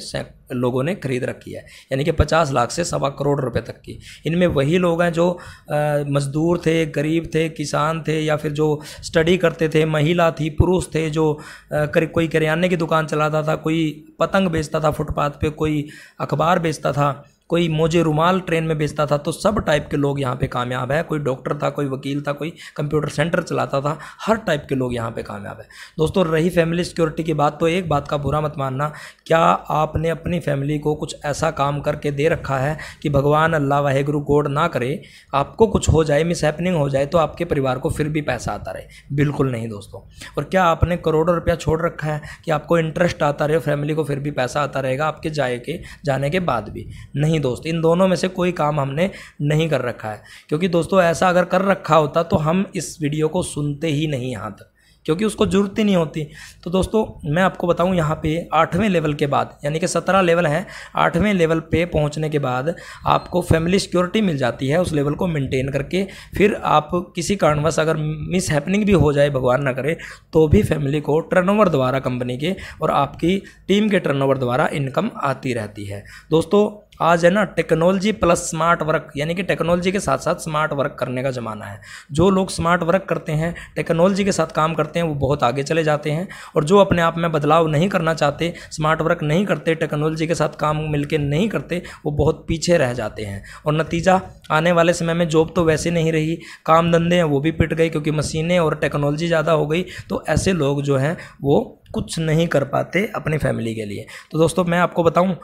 लोगों ने खरीद रखी है, यानी कि 50 लाख से 1.25 करोड़ रुपए तक की। इनमें वही लोग हैं जो मजदूर थे, गरीब थे, किसान थे, या फिर जो स्टडी करते थे, महिला थी, पुरुष थे, जो कोई किराने की दुकान चलाता था, कोई पतंग बेचता था फुटपाथ पे, कोई अखबार बेचता था, कोई मोजे रुमाल ट्रेन में बेचता था। तो सब टाइप के लोग यहाँ पे कामयाब है। कोई डॉक्टर था, कोई वकील था, कोई कंप्यूटर सेंटर चलाता था, हर टाइप के लोग यहाँ पे कामयाब है। दोस्तों रही फैमिली सिक्योरिटी की बात, तो एक बात का बुरा मत मानना, क्या आपने अपनी फैमिली को कुछ ऐसा काम करके दे रखा है कि भगवान अल्लाह वाहेगुरु गॉड ना करे आपको कुछ हो जाए, मिस हैपनिंग हो जाए, तो आपके परिवार को फिर भी पैसा आता रहे? बिल्कुल नहीं दोस्तों। और क्या आपने करोड़ों रुपया छोड़ रखा है कि आपको इंटरेस्ट आता रहे, फैमिली को फिर भी पैसा आता रहेगा आपके जाने के बाद भी? नहीं दोस्त, इन दोनों में से कोई काम हमने नहीं कर रखा है, क्योंकि दोस्तों ऐसा अगर कर रखा होता तो हम इस वीडियो को सुनते ही नहीं यहाँ तक, क्योंकि उसको जरूरत ही नहीं होती। तो दोस्तों मैं आपको बताऊं, यहाँ पे 8वें लेवल के बाद, यानी कि 17 लेवल हैं, 8वें लेवल पे पहुँचने के बाद आपको फैमिली सिक्योरिटी मिल जाती है। उस लेवल को मेंटेन करके फिर आप किसी कारणवश अगर मिस हैपनिंग भी हो जाए, भगवान ना करे, तो भी फैमिली को टर्नओवर द्वारा कंपनी के और आपकी टीम के टर्नओवर द्वारा इनकम आती रहती है। दोस्तों आज है ना टेक्नोलॉजी प्लस स्मार्ट वर्क, यानी कि टेक्नोलॉजी के साथ साथ स्मार्ट वर्क करने का ज़माना है। जो लोग स्मार्ट वर्क करते हैं, टेक्नोलॉजी के साथ काम करते हैं, वो बहुत आगे चले जाते हैं। और जो अपने आप में बदलाव नहीं करना चाहते, स्मार्ट वर्क नहीं करते, टेक्नोलॉजी के साथ काम मिलके नहीं करते, वो बहुत पीछे रह जाते हैं। और नतीजा आने वाले समय में जॉब तो वैसे नहीं रही, काम धंधे हैं वो भी पिट गए, क्योंकि मशीनें और टेक्नोलॉजी ज़्यादा हो गई। तो ऐसे लोग जो हैं वो कुछ नहीं कर पाते अपनी फैमिली के लिए। तो दोस्तों मैं आपको बताऊँ,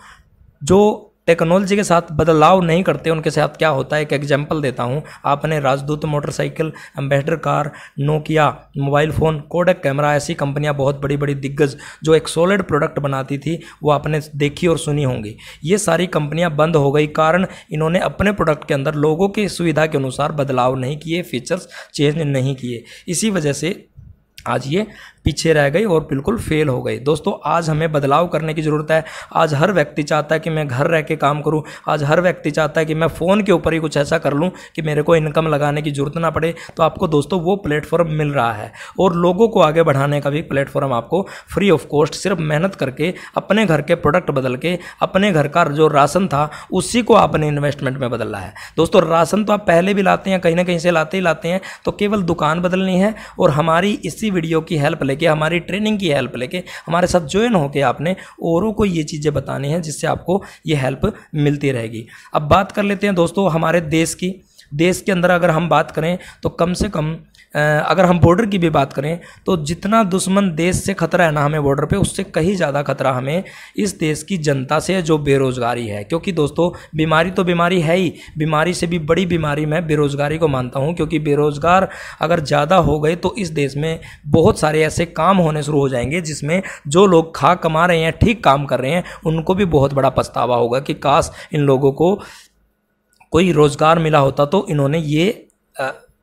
जो टेक्नोलॉजी के साथ बदलाव नहीं करते उनके साथ क्या होता है, एक एग्जांपल देता हूं। आपने राजदूत motorcycle, ambassador car, Nokia mobile phone, Kodak camera, ऐसी कंपनियां बहुत बड़ी बड़ी दिग्गज जो एक सॉलिड प्रोडक्ट बनाती थी, वो आपने देखी और सुनी होंगी। ये सारी कंपनियां बंद हो गई, कारण इन्होंने अपने प्रोडक्ट के अंदर लोगों की सुविधा के अनुसार बदलाव नहीं किए, फीचर्स चेंज नहीं किए। इसी वजह से आज ये पीछे रह गई और बिल्कुल फेल हो गई। दोस्तों आज हमें बदलाव करने की ज़रूरत है। आज हर व्यक्ति चाहता है कि मैं घर रह के काम करूं। आज हर व्यक्ति चाहता है कि मैं फ़ोन के ऊपर ही कुछ ऐसा कर लूं कि मेरे को इनकम लगाने की ज़रूरत ना पड़े। तो आपको दोस्तों वो प्लेटफॉर्म मिल रहा है, और लोगों को आगे बढ़ाने का भी प्लेटफॉर्म आपको फ्री ऑफ कॉस्ट, सिर्फ मेहनत करके अपने घर के प्रोडक्ट बदल के अपने घर का जो राशन था उसी को आपने इन्वेस्टमेंट में बदलना है। दोस्तों राशन तो आप पहले भी लाते हैं, कहीं ना कहीं से लाते ही लाते हैं, तो केवल दुकान बदलनी है और हमारी इसी वीडियो की हेल्प लेके, हमारी ट्रेनिंग की हेल्प लेके हमारे साथ ज्वाइन होके आपने औरों को ये चीज़ें बतानी है, जिससे आपको ये हेल्प मिलती रहेगी। अब बात कर लेते हैं दोस्तों हमारे देश की। देश के अंदर अगर हम बात करें तो कम से कम अगर हम बॉर्डर की भी बात करें तो जितना दुश्मन देश से खतरा है ना हमें बॉर्डर पे, उससे कहीं ज़्यादा खतरा हमें इस देश की जनता से है, जो बेरोज़गारी है। क्योंकि दोस्तों बीमारी तो बीमारी है ही, बीमारी से भी बड़ी बीमारी मैं बेरोज़गारी को मानता हूँ। क्योंकि बेरोज़गार अगर ज़्यादा हो गए तो इस देश में बहुत सारे ऐसे काम होने शुरू हो जाएंगे जिसमें जो लोग खा कमा रहे हैं, ठीक काम कर रहे हैं, उनको भी बहुत बड़ा पछतावा होगा कि काश इन लोगों को कोई रोज़गार मिला होता तो इन्होंने ये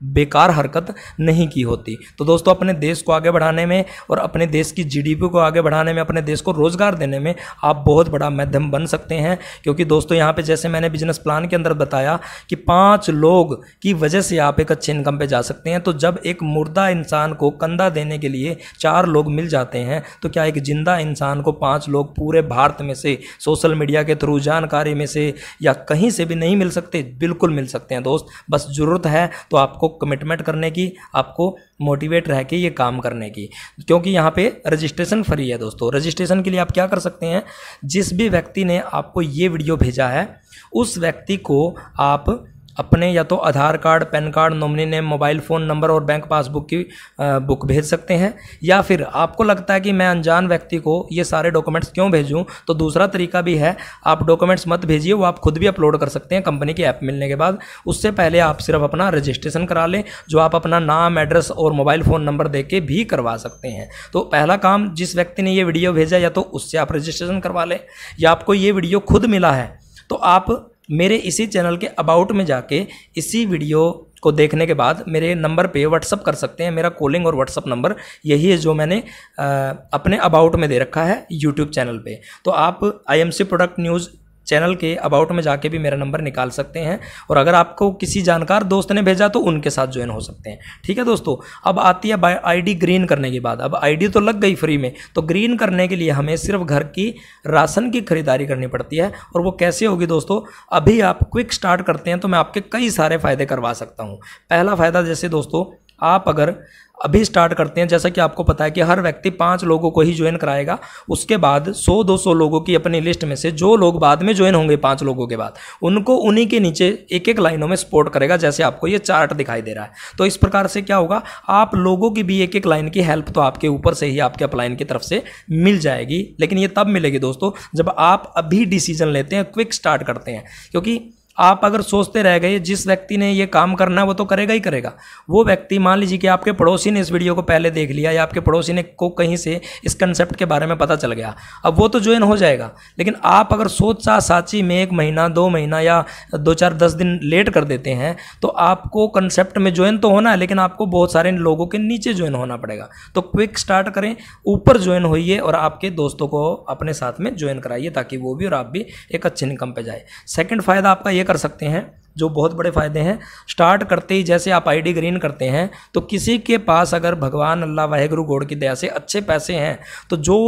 बेकार हरकत नहीं की होती। तो दोस्तों अपने देश को आगे बढ़ाने में और अपने देश की जीडीपी को आगे बढ़ाने में, अपने देश को रोजगार देने में आप बहुत बड़ा माध्यम बन सकते हैं। क्योंकि दोस्तों यहाँ पे जैसे मैंने बिजनेस प्लान के अंदर बताया कि 5 लोग की वजह से आप एक अच्छे इनकम पे जा सकते हैं। तो जब एक मुर्दा इंसान को कंधा देने के लिए 4 लोग मिल जाते हैं, तो क्या एक जिंदा इंसान को 5 लोग पूरे भारत में से, सोशल मीडिया के थ्रू, जानकारी में से या कहीं से भी नहीं मिल सकते? बिल्कुल मिल सकते हैं दोस्त। बस जरूरत है तो आपको कमिटमेंट करने की, आपको मोटिवेट रह के ये काम करने की। क्योंकि यहाँ पे रजिस्ट्रेशन फ्री है दोस्तों। रजिस्ट्रेशन के लिए आप क्या कर सकते हैं, जिस भी व्यक्ति ने आपको ये वीडियो भेजा है उस व्यक्ति को आप अपने या तो Aadhaar card, pan card, nominee name, mobile phone number और बैंक पासबुक की बुक भेज सकते हैं। या फिर आपको लगता है कि मैं अनजान व्यक्ति को ये सारे डॉक्यूमेंट्स क्यों भेजूं, तो दूसरा तरीका भी है, आप डॉक्यूमेंट्स मत भेजिए, वो आप खुद भी अपलोड कर सकते हैं कंपनी की ऐप मिलने के बाद। उससे पहले आप सिर्फ अपना रजिस्ट्रेशन करा लें, जो आप अपना नाम, एड्रेस और मोबाइल फ़ोन नंबर दे के भी करवा सकते हैं। तो पहला काम, जिस व्यक्ति ने ये वीडियो भेजा या तो उससे आप रजिस्ट्रेशन करवा लें, या आपको ये वीडियो खुद मिला है तो आप मेरे इसी चैनल के अबाउट में जाके इसी वीडियो को देखने के बाद मेरे नंबर पे व्हाट्सअप कर सकते हैं। मेरा कॉलिंग और व्हाट्सअप नंबर यही है जो मैंने अपने अबाउट में दे रखा है यूट्यूब चैनल पे। तो आप IMC प्रोडक्ट न्यूज़ चैनल के अबाउट में जाके भी मेरा नंबर निकाल सकते हैं, और अगर आपको किसी जानकार दोस्त ने भेजा तो उनके साथ ज्वाइन हो सकते हैं। ठीक है दोस्तों, अब आती है ID ग्रीन करने की बात। अब ID तो लग गई फ्री में, तो ग्रीन करने के लिए हमें सिर्फ घर की राशन की खरीदारी करनी पड़ती है। और वो कैसे होगी दोस्तों, अभी आप क्विक स्टार्ट करते हैं तो मैं आपके कई सारे फ़ायदे करवा सकता हूँ। पहला फ़ायदा, जैसे दोस्तों आप अगर अभी स्टार्ट करते हैं, जैसा कि आपको पता है कि हर व्यक्ति 5 लोगों को ही ज्वाइन कराएगा। उसके बाद 100-200 लोगों की अपनी लिस्ट में से जो लोग बाद में ज्वाइन होंगे 5 लोगों के बाद, उनको उन्हीं के नीचे एक लाइनों में सपोर्ट करेगा, जैसे आपको ये चार्ट दिखाई दे रहा है। तो इस प्रकार से क्या होगा, आप लोगों की भी एक लाइन की हेल्प तो आपके ऊपर से ही, आपके अपलाइन की तरफ से मिल जाएगी। लेकिन ये तब मिलेगी दोस्तों जब आप अभी डिसीजन लेते हैं, क्विक स्टार्ट करते हैं। क्योंकि आप अगर सोचते रह गए जिस व्यक्ति ने ये काम करना है वो तो करेगा ही करेगा, वो व्यक्ति, मान लीजिए कि आपके पड़ोसी ने इस वीडियो को पहले देख लिया या आपके पड़ोसी ने को कहीं से इस कंसेप्ट के बारे में पता चल गया, अब वो तो ज्वाइन हो जाएगा। लेकिन आप अगर सोचा साची में 1 महीना, 2 महीना या 2-4-10 दिन लेट कर देते हैं तो आपको कंसेप्ट में ज्वाइन तो होना है, लेकिन आपको बहुत सारे लोगों के नीचे ज्वाइन होना पड़ेगा। तो क्विक स्टार्ट करें, ऊपर ज्वाइन होइए और आपके दोस्तों को अपने साथ में ज्वाइन कराइए, ताकि वो भी और आप भी एक अच्छे इनकम पे जाए। सेकंड फायदा आपका ये कर सकते हैं, जो बहुत बड़े फायदे हैं। स्टार्ट करते ही जैसे आप ID ग्रीन करते हैं तो किसी के पास अगर भगवान अल्लाह वाहेगुरु गॉड की दया से अच्छे पैसे हैं तो जो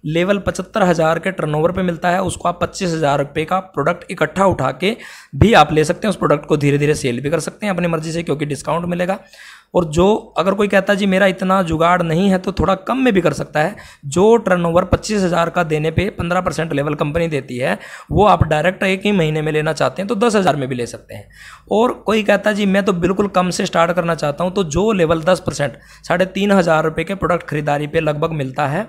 लेवल 75,000 के टर्नओवर पे मिलता है उसको आप 25,000 रुपये का प्रोडक्ट इकट्ठा उठा के भी आप ले सकते हैं। उस प्रोडक्ट को धीरे धीरे सेल भी कर सकते हैं अपनी मर्जी से, क्योंकि डिस्काउंट मिलेगा। और जो अगर कोई कहता है जी मेरा इतना जुगाड़ नहीं है तो थोड़ा कम में भी कर सकता है। जो टर्नओवर 25,000 का देने पे 15% लेवल कंपनी देती है, वो आप डायरेक्ट 1 ही महीने में लेना चाहते हैं तो 10,000 में भी ले सकते हैं। और कोई कहता है जी मैं तो बिल्कुल कम से स्टार्ट करना चाहता हूं, तो जो लेवल 10% 3,500 रुपये के प्रोडक्ट खरीदारी पे लगभग मिलता है,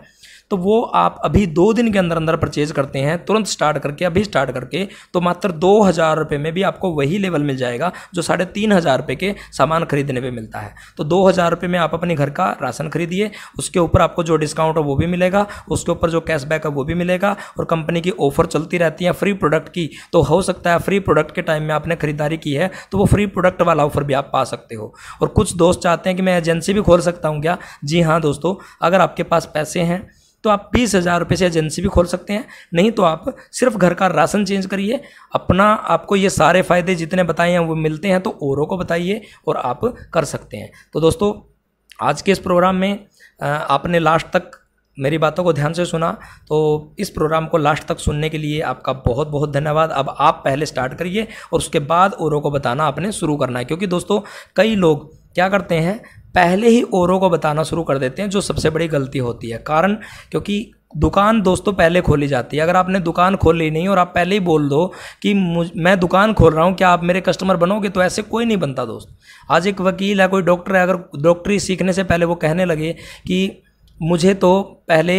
तो वो आप अभी 2 दिन के अंदर अंदर परचेज करते हैं, तुरंत स्टार्ट करके, अभी स्टार्ट करके, तो मात्र 2,000 रुपये में भी आपको वही लेवल मिल जाएगा जो 3,500 रुपये के सामान खरीदने पे मिलता है। तो 2,000 रुपये में आप अपने घर का राशन खरीदिए, उसके ऊपर आपको जो डिस्काउंट है वो भी मिलेगा, उसके ऊपर जो कैशबैक है वो भी मिलेगा, और कंपनी की ऑफर चलती रहती है फ्री प्रोडक्ट की। तो हो सकता है फ्री प्रोडक्ट के टाइम में आपने खरीदारी की है तो वो फ्री प्रोडक्ट वाला ऑफर भी आप पा सकते हो। और कुछ दोस्त चाहते हैं कि मैं एजेंसी भी खोल सकता हूँ क्या? जी हाँ दोस्तों, अगर आपके पास पैसे हैं तो आप 20,000 रुपये से एजेंसी भी खोल सकते हैं, नहीं तो आप सिर्फ घर का राशन चेंज करिए अपना। आपको ये सारे फायदे जितने बताए हैं वो मिलते हैं, तो औरों को बताइए और आप कर सकते हैं। तो दोस्तों आज के इस प्रोग्राम में आपने लास्ट तक मेरी बातों को ध्यान से सुना, तो इस प्रोग्राम को लास्ट तक सुनने के लिए आपका बहुत बहुत धन्यवाद। अब आप पहले स्टार्ट करिए और उसके बाद औरों को बताना आपने शुरू करना है। क्योंकि दोस्तों कई लोग क्या करते हैं, पहले ही औरों को बताना शुरू कर देते हैं, जो सबसे बड़ी गलती होती है। कारण क्योंकि दुकान दोस्तों पहले खोली जाती है। अगर आपने दुकान खोली नहीं और आप पहले ही बोल दो कि मैं दुकान खोल रहा हूँ, क्या आप मेरे कस्टमर बनोगे, तो ऐसे कोई नहीं बनता दोस्त। आज एक वकील है, कोई डॉक्टर है, अगर डॉक्टरी सीखने से पहले वो कहने लगे कि मुझे तो पहले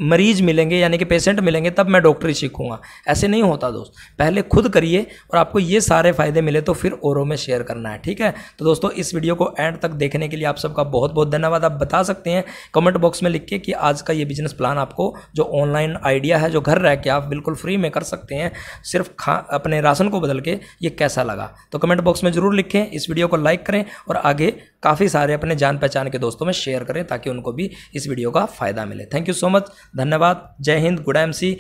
मरीज मिलेंगे यानी कि पेशेंट मिलेंगे तब मैं डॉक्टरी सीखूंगा, ऐसे नहीं होता दोस्त। पहले खुद करिए और आपको ये सारे फायदे मिले तो फिर औरों में शेयर करना है, ठीक है। तो दोस्तों इस वीडियो को एंड तक देखने के लिए आप सबका बहुत बहुत धन्यवाद। आप बता सकते हैं कमेंट बॉक्स में लिख के कि आज का ये बिजनेस प्लान आपको जो ऑनलाइन आइडिया है जो घर रह के आप बिल्कुल फ्री में कर सकते हैं सिर्फ अपने राशन को बदल के, ये कैसा लगा। तो कमेंट बॉक्स में जरूर लिखें, इस वीडियो को लाइक करें और आगे काफ़ी सारे अपने जान पहचान के दोस्तों में शेयर करें ताकि उनको भी इस वीडियो का फायदा मिले। थैंक यू सो मच, धन्यवाद, जय हिंद, गुड एमसी।